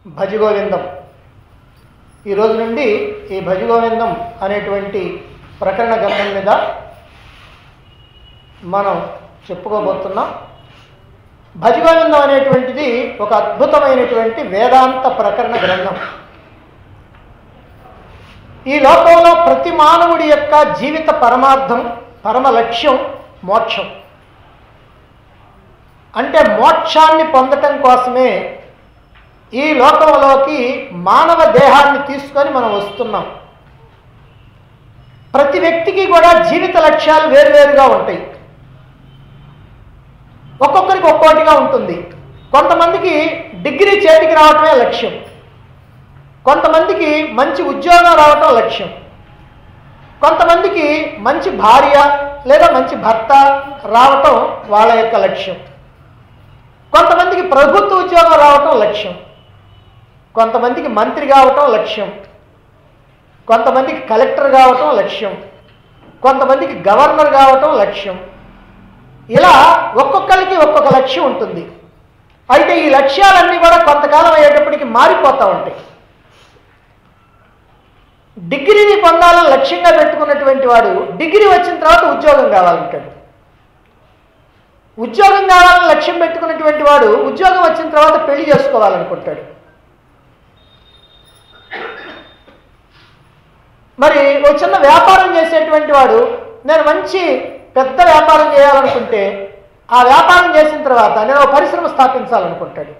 భజగోవిందం. ఈ రోజు నుండి ఈ భజగోవిందం అనేటువంటి ప్రకరణ గ్రంథం మీద మనం చెప్పుకోబోతున్నాం. భజగోవిందం అనేటువంటిది ఒక అద్భుతమైనటువంటి వేదాంత ప్రకరణ గ్రంథం. ఈ లోకంలో ప్రతి మానవుడి యొక్క జీవిత పరమార్థం, పరమ లక్ష్యం మోక్షం. అంటే మోక్షాన్ని పొందటం కోసమే ఈ లోకంలోకి మానవ దేహాన్ని తీసుకొని మనం వస్తున్నాం. ప్రతి వ్యక్తికి కూడా జీవిత లక్ష్యాలు వేరువేరుగా ఉంటాయి. ఒక్కొక్కరికి ఒక్కోటిగా ఉంటుంది. కొంతమందికి డిగ్రీ చేతికి రావటమే లక్ష్యం, కొంతమందికి మంచి ఉద్యోగం రావటం లక్ష్యం, కొంతమందికి మంచి భార్య లేదా మంచి భర్త రావటం వాళ్ళ యొక్క లక్ష్యం, కొంతమందికి ప్రభుత్వ ఉద్యోగం రావటం లక్ష్యం, కొంతమందికి మంత్రి కావటం లక్ష్యం, కొంతమందికి కలెక్టర్ కావటం లక్ష్యం, కొంతమందికి గవర్నర్ కావటం లక్ష్యం. ఇలా ఒక్కొక్కరికి ఒక్కొక్క లక్ష్యం ఉంటుంది. అయితే ఈ లక్ష్యాలన్నీ కూడా కొంతకాలం అయ్యేటప్పటికి మారిపోతూ ఉంటాయి. డిగ్రీని పొందాలని లక్ష్యంగా పెట్టుకున్నటువంటి వాడు డిగ్రీ వచ్చిన తర్వాత ఉద్యోగం కావాలంటాడు. ఉద్యోగం కావాలని లక్ష్యం పెట్టుకున్నటువంటి వాడు ఉద్యోగం వచ్చిన తర్వాత పెళ్లి చేసుకోవాలనుకుంటాడు. మరి ఒక చిన్న వ్యాపారం చేసేటువంటి వాడు నేను మంచి పెద్ద వ్యాపారం చేయాలనుకుంటే ఆ వ్యాపారం చేసిన తర్వాత నేను ఒక పరిశ్రమ స్థాపించాలనుకుంటాడు.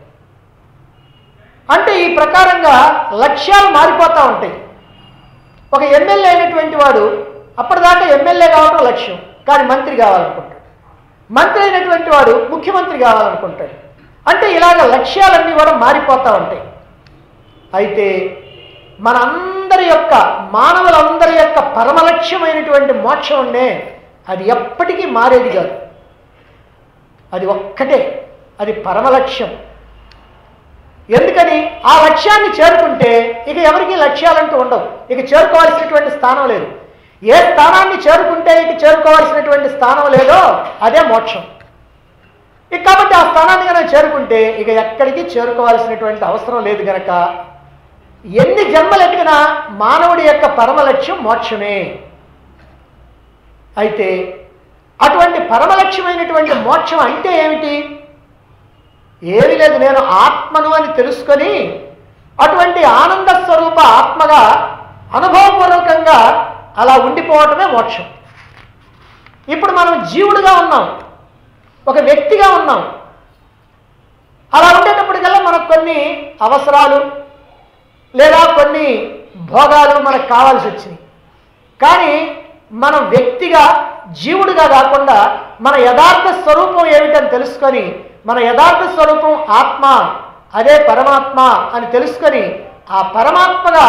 అంటే ఈ ప్రకారంగా లక్ష్యాలు మారిపోతూ ఉంటాయి. ఒక ఎమ్మెల్యే అయినటువంటి వాడు అప్పటిదాకా ఎమ్మెల్యే కావడం లక్ష్యం, కానీ మంత్రి కావాలనుకుంటాడు. మంత్రి అయినటువంటి వాడు ముఖ్యమంత్రి కావాలనుకుంటాడు. అంటే ఇలాగ లక్ష్యాలన్నీ కూడా మారిపోతూ ఉంటాయి. అయితే మనందరి యొక్క మానవులందరి యొక్క పరమలక్ష్యమైనటువంటి మోక్షం ఉండే అది ఎప్పటికీ మారేది కాదు. అది ఒక్కటే, అది పరమలక్ష్యం. ఎందుకని ఆ లక్ష్యాన్ని చేరుకుంటే ఇక ఎవరికి లక్ష్యాలంటూ ఉండవు. ఇక చేరుకోవాల్సినటువంటి స్థానం లేదు. ఏ స్థానాన్ని చేరుకుంటే ఇక చేరుకోవాల్సినటువంటి స్థానం లేదో అదే మోక్షం. ఇక కాబట్టి ఆ స్థానాన్ని కనుక చేరుకుంటే ఇక ఎక్కడికి చేరుకోవాల్సినటువంటి అవసరం లేదు. కనుక ఎన్ని జన్మలు ఎత్తినా మానవుడి యొక్క పరమలక్ష్యం మోక్షమే. అయితే అటువంటి పరమలక్ష్యమైనటువంటి మోక్షం అంటే ఏమిటి? ఏమీ లేదు, నేను ఆత్మను అని తెలుసుకొని అటువంటి ఆనంద స్వరూప ఆత్మగా అనుభవపూర్వకంగా అలా ఉండిపోవటమే మోక్షం. ఇప్పుడు మనం జీవుడుగా ఉన్నాం, ఒక వ్యక్తిగా ఉన్నాం. అలా ఉండేటప్పటికల్లా మనకు కొన్ని అవసరాలు లేదా కొన్ని భోగాలు మనకు కావాల్సి వచ్చినాయి. కానీ మనం వ్యక్తిగా జీవుడిగా కాకుండా మన యథార్థ స్వరూపం ఏమిటని తెలుసుకొని, మన యథార్థ స్వరూపం ఆత్మ, అదే పరమాత్మ అని తెలుసుకొని ఆ పరమాత్మగా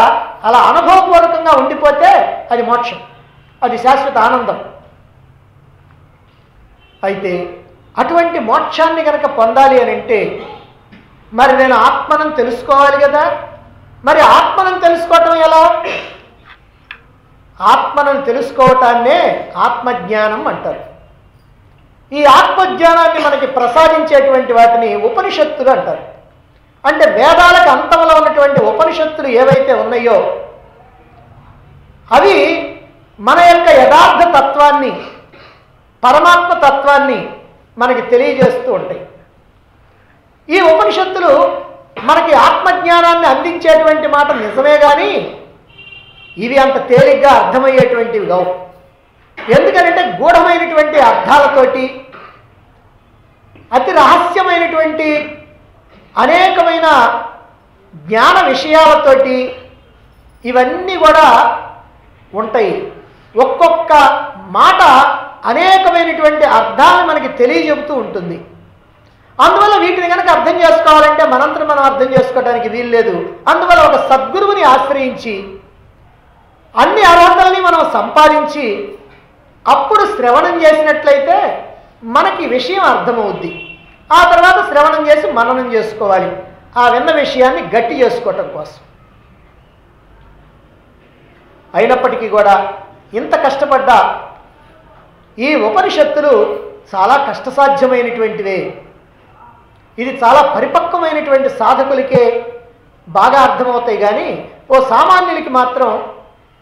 అలా అనుభవపూర్వకంగా ఉండిపోతే అది మోక్షం, అది శాశ్వత ఆనందం. అయితే అటువంటి మోక్షాన్ని కనుక పొందాలి అని అంటే మరి నేను ఆత్మను తెలుసుకోవాలి కదా. మరి ఆత్మను తెలుసుకోవటం ఎలా? ఆత్మను తెలుసుకోవటాన్నే ఆత్మజ్ఞానం అంటారు. ఈ ఆత్మజ్ఞానాన్ని మనకి ప్రసాదించేటువంటి వాటిని ఉపనిషత్తులు అంటారు. అంటే వేదాలకు అంతంలో ఉన్నటువంటి ఉపనిషత్తులు ఏవైతే ఉన్నాయో అవి మన యొక్క యథార్థ తత్వాన్ని, పరమాత్మ తత్వాన్ని మనకి తెలియజేస్తూ ఉంటాయి. ఈ ఉపనిషత్తులు మనకి ఆత్మజ్ఞానాన్ని అందించేటువంటి మాట నిజమే, కానీ ఇవి అంత తేలిగ్గా అర్థమయ్యేటువంటివి కావు. ఎందుకనంటే గూఢమైనటువంటి అర్థాలతోటి, అతి రహస్యమైనటువంటి అనేకమైన జ్ఞాన విషయాలతోటి ఇవన్నీ కూడా ఉంటాయి. ఒక్కొక్క మాట అనేకమైనటువంటి అర్థాలను మనకి తెలియజెబుతూ ఉంటుంది. అందువల్ల వీటిని కనుక అర్థం చేసుకోవాలంటే మనంతరం మనం అర్థం చేసుకోవడానికి వీలు లేదు. అందువల్ల ఒక సద్గురువుని ఆశ్రయించి అన్ని అర్హతల్ని మనం సంపాదించి అప్పుడు శ్రవణం చేసినట్లయితే మనకి విషయం అర్థమవుద్ది. ఆ తర్వాత శ్రవణం చేసి మననం చేసుకోవాలి, ఆ విన్న విషయాన్ని గట్టి చేసుకోవటం కోసం. అయినప్పటికీ కూడా ఇంత కష్టపడ్డా ఈ ఉపనిషత్తులు చాలా కష్టసాధ్యమైనటువంటివే. ఇది చాలా పరిపక్వమైనటువంటి సాధకులకే బాగా అర్థమవుతాయి, కానీ ఓ సామాన్యులకి మాత్రం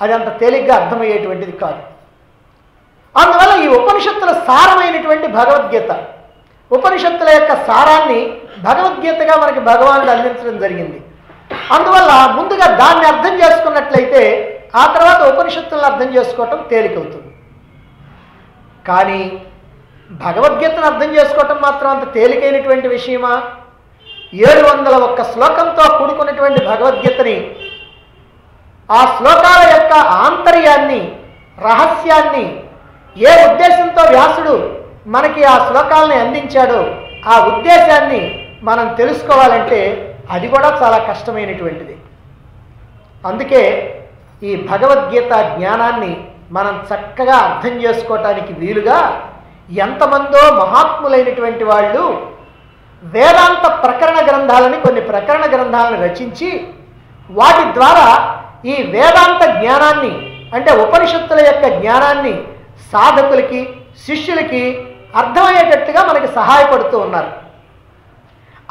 అది అంత తేలిగ్గా అర్థమయ్యేటువంటిది కాదు. అందువల్ల ఈ ఉపనిషత్తుల సారమైనటువంటి భగవద్గీత, ఉపనిషత్తుల యొక్క సారాన్ని భగవద్గీతగా మనకి భగవానుడు అందించడం జరిగింది. అందువల్ల ముందుగా దాన్ని అర్థం చేసుకున్నట్లయితే ఆ తర్వాత ఉపనిషత్తులను అర్థం చేసుకోవటం తేలికవుతుంది. కానీ భగవద్గీతను అర్థం చేసుకోవటం మాత్రం అంత తేలికైనటువంటి విషయమా? 701 శ్లోకంతో కూడుకున్నటువంటి భగవద్గీతని, ఆ శ్లోకాల యొక్క ఆంతర్యాన్ని, రహస్యాన్ని, ఏ ఉద్దేశంతో వ్యాసుడు మనకి ఆ శ్లోకాలని అందించాడో ఆ ఉద్దేశాన్ని మనం తెలుసుకోవాలంటే అది కూడా చాలా కష్టమైనటువంటిది. అందుకే ఈ భగవద్గీత జ్ఞానాన్ని మనం చక్కగా అర్థం చేసుకోవటానికి వీలుగా ఎంతమందో మహాత్ములైనటువంటి వాళ్ళు వేదాంత ప్రకరణ గ్రంథాలని, కొన్ని ప్రకరణ గ్రంథాలను రచించి వాటి ద్వారా ఈ వేదాంత జ్ఞానాన్ని, అంటే ఉపనిషత్తుల యొక్క జ్ఞానాన్ని సాధకులకి, శిష్యులకి అర్థమయ్యేటట్టుగా మనకి సహాయపడుతూ ఉన్నారు.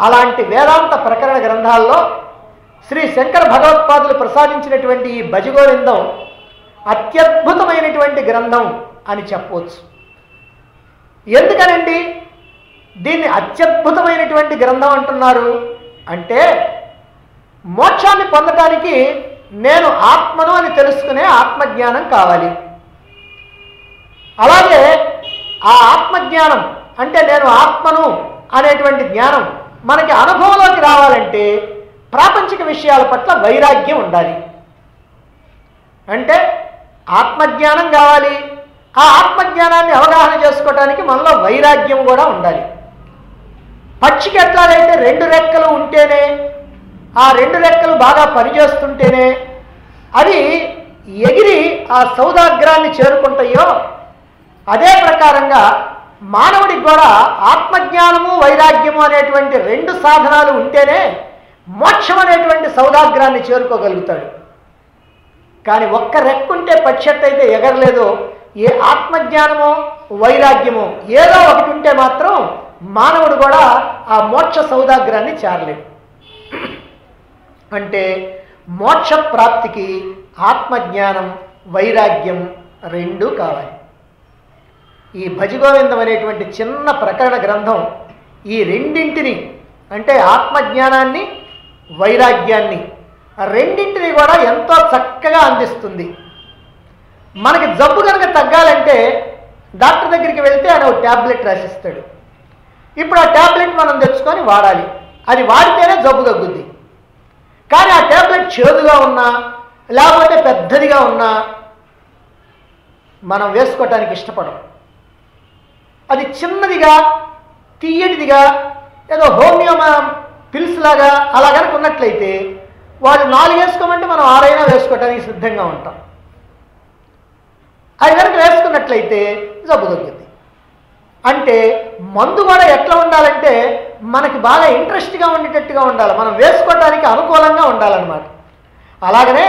అలాంటి వేదాంత ప్రకరణ గ్రంథాల్లో శ్రీ శంకర భగవత్పాదులు ప్రసాదించినటువంటి ఈ భజగోవిందం అత్యద్భుతమైనటువంటి గ్రంథం అని చెప్పవచ్చు. ఎందుకనండి దీన్ని అత్యద్భుతమైనటువంటి గ్రంథం అంటున్నారు అంటే, మోక్షాన్ని పొందటానికి నేను ఆత్మను అని తెలుసుకునే ఆత్మజ్ఞానం కావాలి. అలాగే ఆ ఆత్మజ్ఞానం అంటే నేను ఆత్మను అనేటువంటి జ్ఞానం మనకి అనుభవంలోకి రావాలంటే ప్రాపంచిక విషయాల పట్ల వైరాగ్యం ఉండాలి. అంటే ఆత్మజ్ఞానం కావాలి. ఆ ఆత్మజ్ఞానాన్ని అవగాహన చేసుకోవటానికి మనలో వైరాగ్యం కూడా ఉండాలి. పక్షికి ఎట్లాగైతే 2 రెక్కలు ఉంటేనే, ఆ 2 రెక్కలు బాగా పనిచేస్తుంటేనే అది ఎగిరి ఆ సౌదాగ్రాన్ని చేరుకుంటాయో, అదే ప్రకారంగా మానవుడికి కూడా ఆత్మజ్ఞానము, వైరాగ్యము అనేటువంటి 2 సాధనాలు ఉంటేనే మోక్షం అనేటువంటి సౌదాగ్రాన్ని చేరుకోగలుగుతాడు. కానీ ఒక్క రెక్కుంటే పక్షి ఎట్టయితే ఎగరలేదో, ఏ ఆత్మజ్ఞానమో వైరాగ్యమో ఏదో ఒకటి ఉంటే మాత్రం మానవుడు కూడా ఆ మోక్ష సౌదాగ్రాన్ని చేరలేడు. అంటే మోక్ష ప్రాప్తికి ఆత్మజ్ఞానం, వైరాగ్యం 2 కావాలి. ఈ భజగోవిందం అనేటువంటి చిన్న ప్రకరణ గ్రంథం ఈ రెండింటిని, అంటే ఆత్మజ్ఞానాన్ని, వైరాగ్యాన్ని, ఆ రెండింటిని కూడా ఎంతో చక్కగా అందిస్తుంది. మనకి జబ్బు కనుక తగ్గాలంటే డాక్టర్ దగ్గరికి వెళ్తే ఆయన ఒక ట్యాబ్లెట్ రాసిస్తాడు. ఇప్పుడు ఆ ట్యాబ్లెట్ మనం తెచ్చుకొని వాడాలి. అది వాడితేనే జబ్బు తగ్గుద్ది. కానీ ఆ ట్యాబ్లెట్ చేదుగా ఉన్నా, లేకపోతే పెద్దదిగా ఉన్నా మనం వేసుకోవటానికి ఇష్టపడం. అది చిన్నదిగా, తీయటిదిగా, ఏదో హోమియో పిల్స్ లాగా అలా కనుక ఉన్నట్లయితే వాళ్ళు 4 వేసుకోమంటే మనం 6 అయినా వేసుకోవటానికి సిద్ధంగా ఉంటాం. అది కనుక వేసుకున్నట్లయితే జబ్బు తగ్గుద్ది. అంటే మందు కూడా ఎట్లా ఉండాలంటే మనకి బాగా ఇంట్రెస్ట్గా ఉండేటట్టుగా ఉండాలి, మనం వేసుకోవటానికి అనుకూలంగా ఉండాలన్నమాట. అలాగనే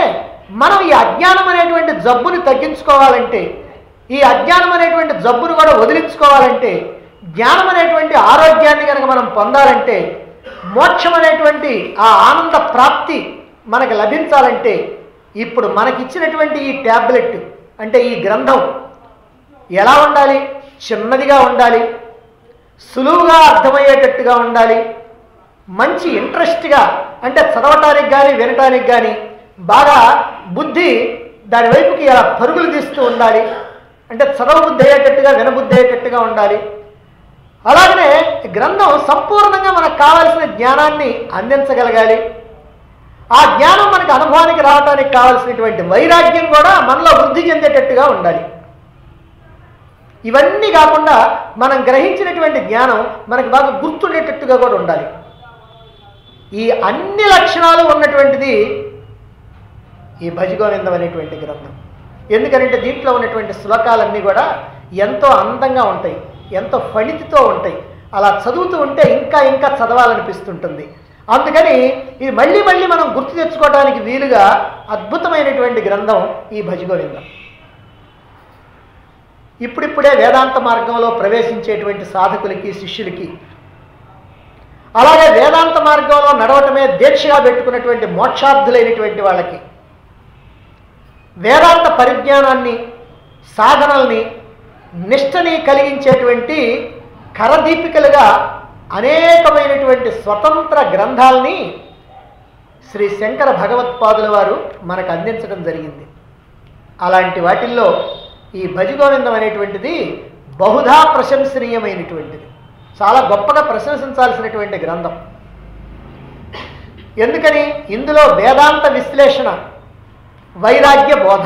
మనం ఈ అజ్ఞానం అనేటువంటి జబ్బుని తగ్గించుకోవాలంటే, ఈ అజ్ఞానం అనేటువంటి జబ్బును కూడా వదిలించుకోవాలంటే, జ్ఞానం అనేటువంటి ఆరోగ్యాన్ని కనుక మనం పొందాలంటే, మోక్షం అనేటువంటి ఆ ఆనంద ప్రాప్తి మనకు లభించాలంటే, ఇప్పుడు మనకిచ్చినటువంటి ఈ ట్యాబ్లెట్ అంటే ఈ గ్రంథం ఎలా ఉండాలి? చిన్నదిగా ఉండాలి, సులువుగా అర్థమయ్యేటట్టుగా ఉండాలి, మంచి ఇంట్రెస్ట్గా, అంటే చదవటానికి కానీ వినటానికి కానీ బాగా బుద్ధి దాని వైపుకి అలా పరుగులు తీస్తూ ఉండాలి. అంటే చదవబుద్ధి అయ్యేటట్టుగా, వినబుద్ధి అయ్యేటట్టుగా ఉండాలి. అలాగనే గ్రంథం సంపూర్ణంగా మనకు కావాల్సిన జ్ఞానాన్ని అందించగలగాలి. ఆ జ్ఞానం మనకు అనుభవానికి రావడానికి కావాల్సినటువంటి వైరాగ్యం కూడా మనలో వృద్ధి చెందేటట్టుగా ఉండాలి. ఇవన్నీ కాకుండా మనం గ్రహించినటువంటి జ్ఞానం మనకు బాగా గుర్తుండేటట్టుగా కూడా ఉండాలి. ఈ అన్ని లక్షణాలు ఉన్నటువంటిది ఈ భజగోవిందం అనేటువంటి గ్రంథం. ఎందుకంటే దీంట్లో ఉన్నటువంటి శ్లోకాలన్నీ కూడా ఎంతో అందంగా ఉంటాయి, ఎంతో ఫణితితో ఉంటాయి. అలా చదువుతూ ఉంటే ఇంకా ఇంకా చదవాలనిపిస్తుంటుంది. అందుకని ఇది మళ్ళీ మళ్ళీ మనం గుర్తు తెచ్చుకోవడానికి వీలుగా అద్భుతమైనటువంటి గ్రంథం ఈ భజగోవిందం. ఇప్పుడిప్పుడే వేదాంత మార్గంలో ప్రవేశించేటువంటి సాధకులకి, శిష్యులకి అలాగే వేదాంత మార్గంలో నడవటమే దీక్షగా పెట్టుకున్నటువంటి మోక్షార్థులైనటువంటి వాళ్ళకి వేదాంత పరిజ్ఞానాన్ని, సాధనల్ని, నిష్టని కలిగించేటువంటి కరదీపికలుగా అనేకమైనటువంటి స్వతంత్ర గ్రంథాలని శ్రీ శంకర భగవత్పాదుల వారు మనకు అందించడం జరిగింది. అలాంటి వాటిల్లో ఈ భజగోవిందం అనేటువంటిది బహుధా ప్రశంసనీయమైనటువంటిది, చాలా గొప్పగా ప్రశంసించాల్సినటువంటి గ్రంథం. ఎందుకని? ఇందులో వేదాంత విశ్లేషణ, వైరాగ్య బోధ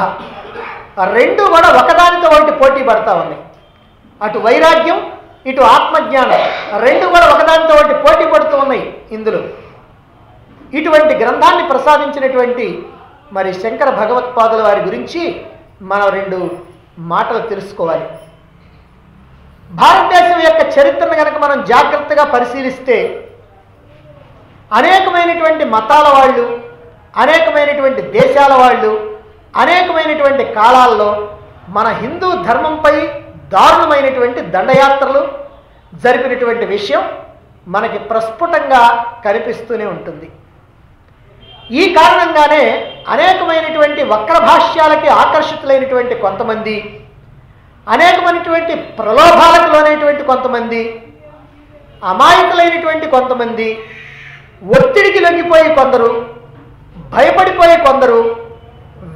రెండు కూడా ఒకదానితో ఒకటి పోటీ పడతా ఉన్నాయి. అటు వైరాగ్యం, ఇటు ఆత్మజ్ఞానం రెండు కూడా ఒకదానితో ఒకటి పోటీ పడుతూ ఉన్నాయి ఇందులో. ఇటువంటి గ్రంథాన్ని ప్రసాదించినటువంటి మరి శంకర భగవత్పాదుల వారి గురించి మనం రెండు మాటలు తెలుసుకోవాలి. భారతదేశం యొక్క చరిత్రను కనుక మనం జాగ్రత్తగా పరిశీలిస్తే అనేకమైనటువంటి మతాల వాళ్ళు, అనేకమైనటువంటి దేశాల వాళ్ళు, అనేకమైనటువంటి కాలాల్లో మన హిందూ ధర్మంపై దారుణమైనటువంటి దండయాత్రలు జరిపినటువంటి విషయం మనకి ప్రస్ఫుటంగా కనిపిస్తూనే ఉంటుంది. ఈ కారణంగానే అనేకమైనటువంటి వక్రభాష్యాలకి ఆకర్షితులైనటువంటి కొంతమంది, అనేకమైనటువంటి ప్రలోభాలకు లోనైనటువంటి కొంతమంది, అమాయకులైనటువంటి కొంతమంది, ఒత్తిడికి లొంగిపోయి కొందరు, భయపడిపోయి కొందరు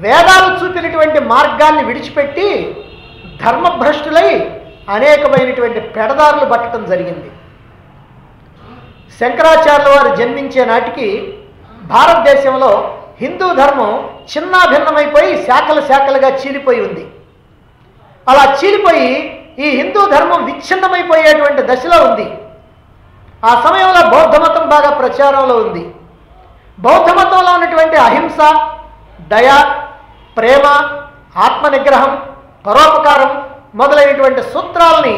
వేదాలు చూపినటువంటి మార్గాన్ని విడిచిపెట్టి ధర్మభ్రష్టులై అనేకమైనటువంటి పెడదారులు పట్టడం జరిగింది. శంకరాచార్యుల వారు జన్మించే నాటికి భారతదేశంలో హిందూ ధర్మం చిన్నాభిన్నమైపోయి శాఖలు శాఖలుగా చీలిపోయి ఉంది. అలా చీలిపోయి ఈ హిందూ ధర్మం విచ్ఛిన్నమైపోయేటువంటి దశలో ఉంది. ఆ సమయంలో బౌద్ధ మతం బాగా ప్రచారంలో ఉంది. బౌద్ధ మతంలో ఉన్నటువంటి అహింస, దయ, ప్రేమ, ఆత్మనిగ్రహం, పరోపకారం మొదలైనటువంటి సూత్రాలని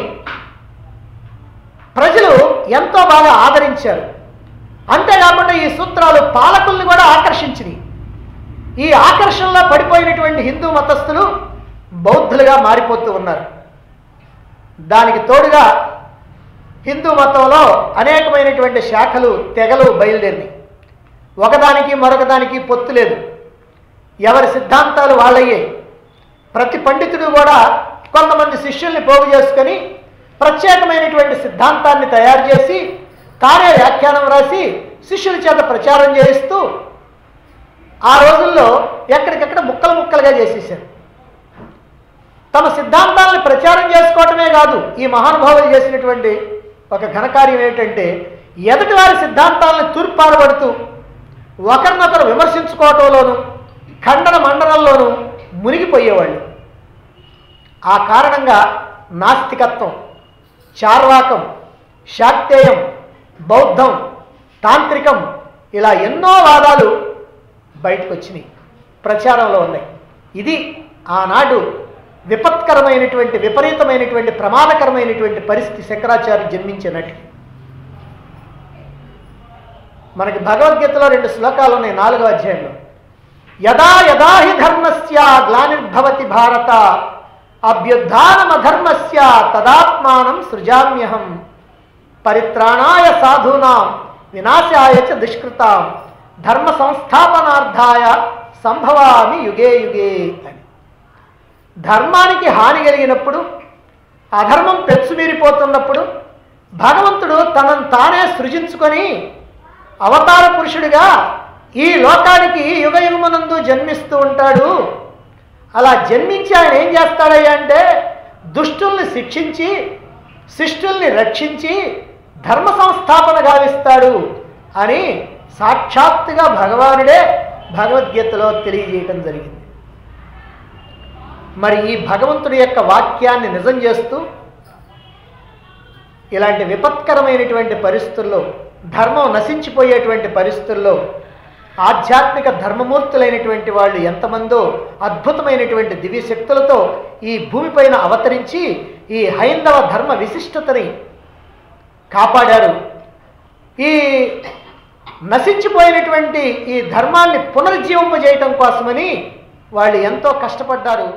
ప్రజలు ఎంతో బాగా ఆదరించారు. అంతేకాకుండా ఈ సూత్రాలు పాలకుల్ని కూడా ఆకర్షించినాయి. ఈ ఆకర్షణలో పడిపోయినటువంటి హిందూ మతస్థులు బౌద్ధులుగా మారిపోతూ ఉన్నారు. దానికి తోడుగా హిందూ మతంలో అనేకమైనటువంటి శాఖలు, తెగలు బయలుదేరినాయి. ఒకదానికి మరొకదానికి పొత్తు లేదు, ఎవరి సిద్ధాంతాలు వాళ్ళయ్యాయి. ప్రతి పండితుడు కూడా కొంతమంది శిష్యుల్ని పోగు చేసుకొని ప్రత్యేకమైనటువంటి సిద్ధాంతాన్ని తయారు చేసి తానే వ్యాఖ్యానం రాసి శిష్యుల చేత ప్రచారం చేయిస్తూ ఆ రోజుల్లో ఎక్కడికెక్కడ ముక్కలు ముక్కలుగా చేసేసారు. తమ సిద్ధాంతాలను ప్రచారం చేసుకోవటమే కాదు, ఈ మహానుభావులు చేసినటువంటి ఒక ఘనకార్యం ఏంటంటే ఎదుటి వారి సిద్ధాంతాలను తూర్పారబడుతూ ఒకరినొకరు విమర్శించుకోవటంలోనూ ఖండన మండనంలోనూ మునిగిపోయేవాళ్ళు. ఆ కారణంగా నాస్తికత్వం, చార్వాకం, శాక్తేయం, బౌద్ధం, తాంత్రికం ఇలా ఎన్నో వాదాలు బయటకు వచ్చినాయి, ప్రచారంలో ఉన్నాయి. ఇది ఆనాడు విపత్కరమైనటువంటి, విపరీతమైనటువంటి, ప్రమాదకరమైనటువంటి పరిస్థితి శంకరాచార్యులు జన్మించినట్టు. మనకి భగవద్గీతలో 2 శ్లోకాలు ఉన్నాయి 4వ అధ్యాయంలో. యదా యదా హి ధర్మస్య గ్లానిర్భవతి భారత అభ్యుత్థానమధర్మస్య తదాత్మానం సృజామ్యహం పరిత్రాణాయ సాధూనాం వినాశాయ చ దుష్కృతాం ధర్మ సంస్థాపనార్థాయ సంభవామి యుగే యుగే అని. ధర్మానికి హాని కలిగినప్పుడు, అధర్మం పెచ్చుమీరిపోతున్నప్పుడు భగవంతుడు తనను తానే సృజించుకొని అవతార పురుషుడిగా ఈ లోకానికి యుగ యుగమునందు జన్మిస్తూ ఉంటాడు. అలా జన్మించి ఆయన ఏం చేస్తాడయ్యా అంటే దుష్టుల్ని శిక్షించి శిష్టుల్ని రక్షించి ధర్మ సంస్థాపన గావిస్తాడు అని సాక్షాత్తుగా భగవానుడే భగవద్గీతలో తెలియజేయటం జరిగింది. మరి ఈ భగవంతుడి యొక్క వాక్యాన్ని నిజం చేస్తూ ఇలాంటి విపత్కరమైనటువంటి పరిస్థితుల్లో, ధర్మం నశించిపోయేటువంటి పరిస్థితుల్లో ఆధ్యాత్మిక ధర్మమూర్తులైనటువంటి వాళ్ళు ఎంతమందో అద్భుతమైనటువంటి దివ్యశక్తులతో ఈ భూమిపైన అవతరించి ఈ హైందవ ధర్మ విశిష్టతని కాపాడారు. ఈ నశించిపోయినటువంటి ఈ ధర్మాన్ని పునరుజ్జీవింపజేయటం కోసమని వాళ్ళు ఎంతో కష్టపడ్డారు.